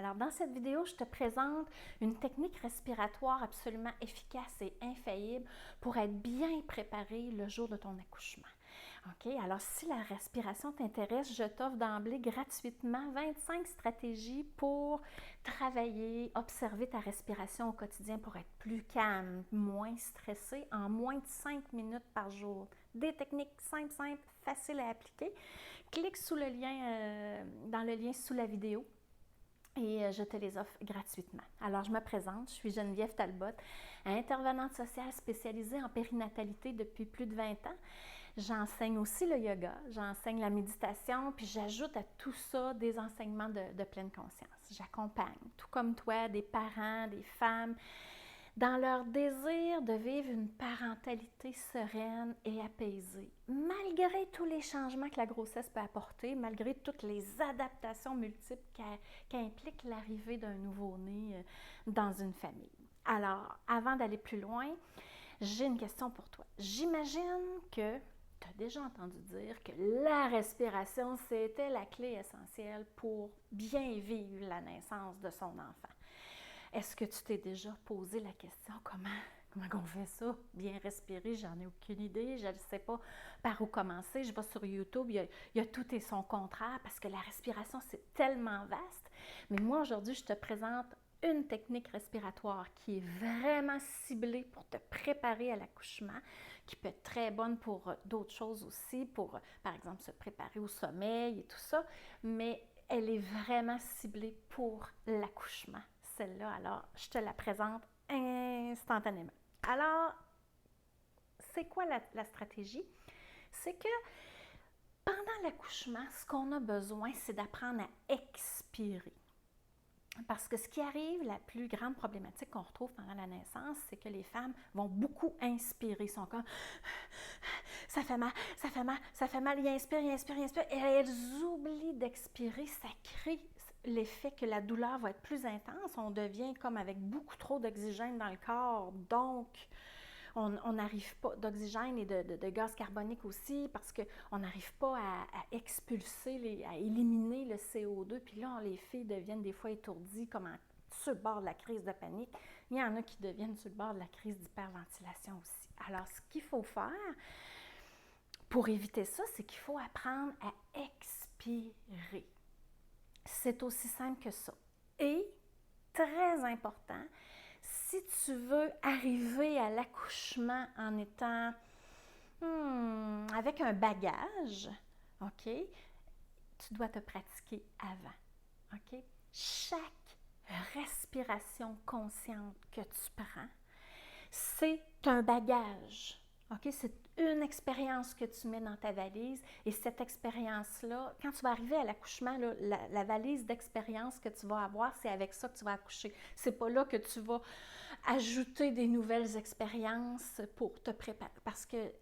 Alors dans cette vidéo, je te présente une technique respiratoire absolument efficace et infaillible pour être bien préparé le jour de ton accouchement. OK? Alors si la respiration t'intéresse, je t'offre d'emblée gratuitement 25 stratégies pour travailler, observer ta respiration au quotidien pour être plus calme, moins stressé en moins de 5 minutes par jour. Des techniques simples, faciles à appliquer. Clique sous le lien, dans le lien sous la vidéo. Et je te les offre gratuitement. Alors, je me présente, je suis Geneviève Talbot, intervenante sociale spécialisée en périnatalité depuis plus de 20 ans. J'enseigne aussi le yoga, j'enseigne la méditation, puis j'ajoute à tout ça des enseignements de pleine conscience. J'accompagne, tout comme toi, des parents, des femmes, dans leur désir de vivre une parentalité sereine et apaisée, malgré tous les changements que la grossesse peut apporter, malgré toutes les adaptations multiples qu'implique l'arrivée d'un nouveau-né dans une famille. Alors, avant d'aller plus loin, j'ai une question pour toi. J'imagine que tu as déjà entendu dire que la respiration, c'était la clé essentielle pour bien vivre la naissance de son enfant. Est-ce que tu t'es déjà posé la question comment on fait ça? Bien respirer, j'en ai aucune idée, je ne sais pas par où commencer. Je vais sur YouTube, il y a tout et son contraire parce que la respiration, c'est tellement vaste. Mais moi, aujourd'hui, je te présente une technique respiratoire qui est vraiment ciblée pour te préparer à l'accouchement, qui peut être très bonne pour d'autres choses aussi, pour, par exemple, se préparer au sommeil et tout ça, mais elle est vraiment ciblée pour l'accouchement, celle-là. Alors, je te la présente instantanément. Alors, c'est quoi la stratégie? C'est que pendant l'accouchement, ce qu'on a besoin, c'est d'apprendre à expirer. Parce que ce qui arrive, la plus grande problématique qu'on retrouve pendant la naissance, c'est que les femmes vont beaucoup inspirer. Ils sont comme ça fait mal, ça fait mal, ça fait mal. Ils inspirent. Et elles oublient d'expirer. Ça crée l'effet que la douleur va être plus intense. On devient comme avec beaucoup trop d'oxygène dans le corps. Donc, on n'arrive pas d'oxygène et de gaz carbonique aussi parce qu'on n'arrive pas à expulser, à éliminer le CO2. Puis là, les filles deviennent des fois étourdies comme sur le bord de la crise de panique. Il y en a qui deviennent sur le bord de la crise d'hyperventilation aussi. Alors, ce qu'il faut faire pour éviter ça, c'est qu'il faut apprendre à expirer. C'est aussi simple que ça. Et, très important, si tu veux arriver à l'accouchement en étant avec un bagage, OK, tu dois te pratiquer avant. OK? Chaque respiration consciente que tu prends, c'est un bagage. OK? C'est une expérience que tu mets dans ta valise et cette expérience-là, quand tu vas arriver à l'accouchement, là, la valise d'expérience que tu vas avoir, c'est avec ça que tu vas accoucher. C'est pas là que tu vas ajouter des nouvelles expériences pour te préparer. Parce que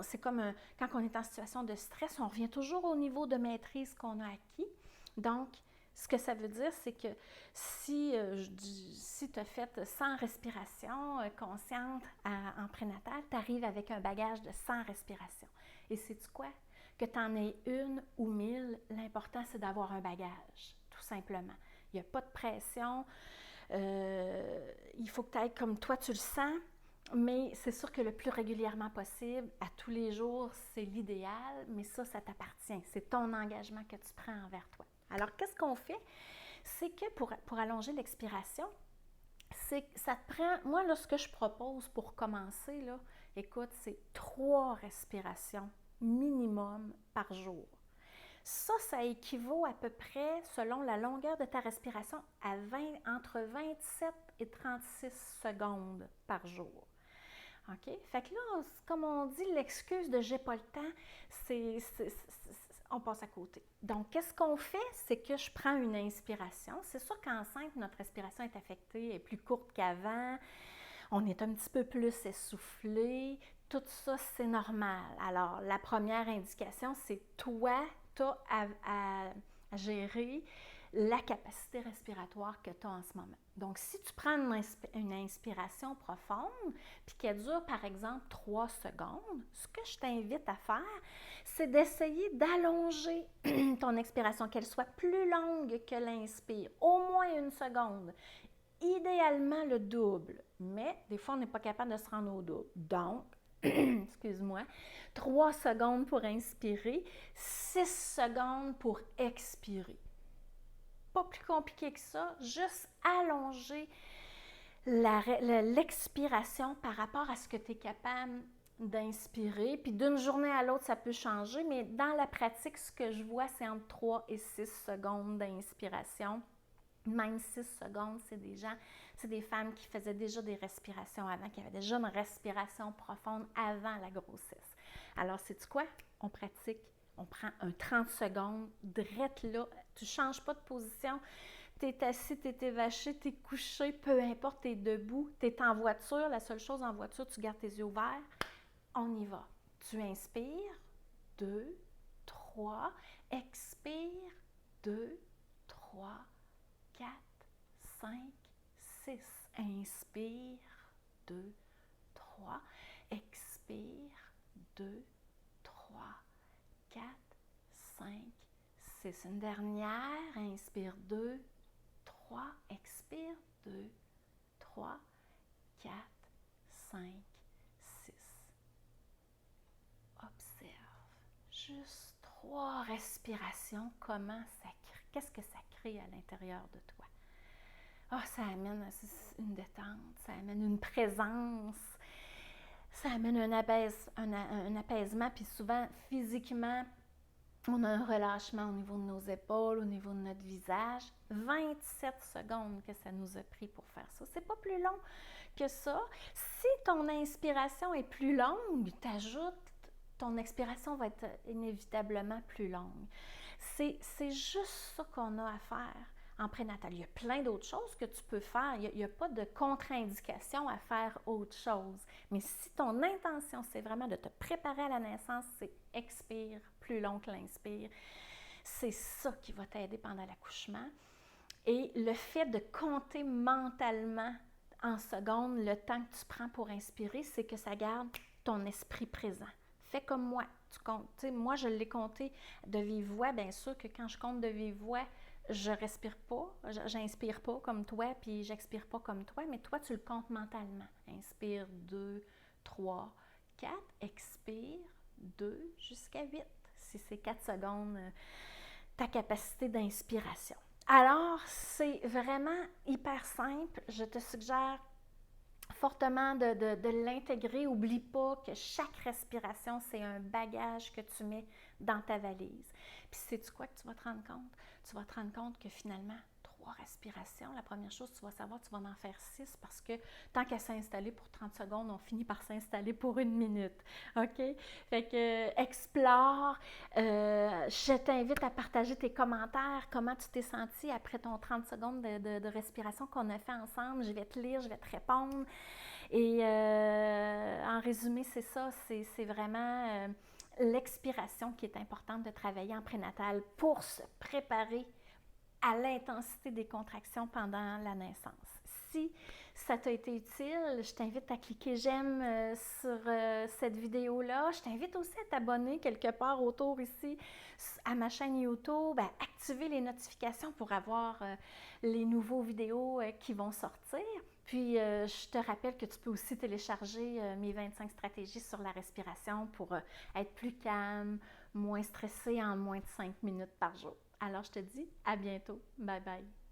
c'est comme quand on est en situation de stress, on revient toujours au niveau de maîtrise qu'on a acquis. Donc, ce que ça veut dire, c'est que si tu as fait 100 respirations conscientes en prénatal, tu arrives avec un bagage de 100 respirations. Et sais-tu quoi? Que tu en aies une ou 1000, l'important, c'est d'avoir un bagage, tout simplement. Il n'y a pas de pression. Il faut que tu ailles comme toi, tu le sens. Mais c'est sûr que le plus régulièrement possible, à tous les jours, c'est l'idéal, mais ça t'appartient. C'est ton engagement que tu prends envers toi. Alors, qu'est-ce qu'on fait? C'est que pour allonger l'expiration, ça te prend, moi, là, ce que je propose pour commencer, là, écoute, c'est 3 respirations minimum par jour. Ça équivaut à peu près, selon la longueur de ta respiration, à entre 27 et 36 secondes par jour. OK? Fait que là, comme on dit, l'excuse de j'ai pas le temps, on passe à côté. Donc, qu'est-ce qu'on fait? C'est que je prends une inspiration. C'est sûr qu'enceinte, notre respiration est affectée, est plus courte qu'avant. On est un petit peu plus essoufflé. Tout ça, c'est normal. Alors, la première indication, c'est toi, tu as à gérer la capacité respiratoire que tu as en ce moment. Donc, si tu prends une inspiration profonde, puis qu'elle dure, par exemple, 3 secondes, ce que je t'invite à faire, c'est d'essayer d'allonger ton expiration, qu'elle soit plus longue que l'inspire, au moins 1 seconde. Idéalement, le double, mais des fois, on n'est pas capable de se rendre au double. Donc, excuse-moi, 3 secondes pour inspirer, 6 secondes pour expirer. Pas plus compliqué que ça, juste allonger l'expiration par rapport à ce que tu es capable d'inspirer. Puis d'une journée à l'autre, ça peut changer, mais dans la pratique, ce que je vois, c'est entre 3 et 6 secondes d'inspiration. Même 6 secondes, c'est des femmes qui faisaient déjà des respirations avant, qui avaient déjà une respiration profonde avant la grossesse. Alors, sais-tu quoi? On pratique, on prend un 30 secondes, drette là, tu ne changes pas de position, tu es assis, tu es évaché, tu es couché, peu importe, tu es debout, tu es en voiture, la seule chose en voiture, tu gardes tes yeux ouverts, on y va. Tu inspires, 2, 3, expire, 2, 3, 4, 5, 6. Inspire, 2, 3. Expire, 2, 3, 4, 5, 6. Une dernière. Inspire, 2, 3. Expire, 2, 3, 4, 5, 6. Observe. Juste 3 respirations. Comment ça crée? Qu'est-ce que ça crée à l'intérieur de toi? Ça amène une détente, ça amène une présence, ça amène un apaisement, puis souvent, physiquement, on a un relâchement au niveau de nos épaules, au niveau de notre visage. 27 secondes que ça nous a pris pour faire ça. C'est pas plus long que ça. Si ton inspiration est plus longue, t'ajoutes, ton expiration va être inévitablement plus longue. C'est juste ça qu'on a à faire en prénatal. Il y a plein d'autres choses que tu peux faire. Il n'y a pas de contre-indication à faire autre chose. Mais si ton intention, c'est vraiment de te préparer à la naissance, c'est expire plus long que l'inspire. C'est ça qui va t'aider pendant l'accouchement. Et le fait de compter mentalement en secondes le temps que tu prends pour inspirer, c'est que ça garde ton esprit présent. Fais comme moi. Tu comptes. Moi, je l'ai compté de vive voix. Bien sûr que quand je compte de vive voix, je respire pas, j'inspire pas comme toi, puis j'expire pas comme toi, mais toi, tu le comptes mentalement. Inspire 2, 3, 4, expire 2 jusqu'à 8. Si c'est 4 secondes, ta capacité d'inspiration. Alors, c'est vraiment hyper simple. Je te suggère fortement de l'intégrer. N'oublie pas que chaque respiration, c'est un bagage que tu mets dans ta valise. Puis sais-tu quoi que tu vas te rendre compte? Tu vas te rendre compte que finalement, 3 respirations, la première chose, tu vas savoir, tu vas en faire 6 parce que tant qu'à s'installer pour 30 secondes, on finit par s'installer pour 1 minute. OK? Fait que explore. Je t'invite à partager tes commentaires, comment tu t'es senti après ton 30 secondes de respiration qu'on a fait ensemble. Je vais te lire, je vais te répondre. Et en résumé, c'est ça, c'est vraiment l'expiration qui est importante de travailler en prénatal pour se préparer à l'intensité des contractions pendant la naissance. Si ça t'a été utile, je t'invite à cliquer j'aime sur cette vidéo-là. Je t'invite aussi à t'abonner quelque part autour ici à ma chaîne YouTube, à activer les notifications pour avoir les nouveaux vidéos qui vont sortir. Puis, je te rappelle que tu peux aussi télécharger mes 25 stratégies sur la respiration pour être plus calme, moins stressé en moins de 5 minutes par jour. Alors, je te dis à bientôt. Bye bye.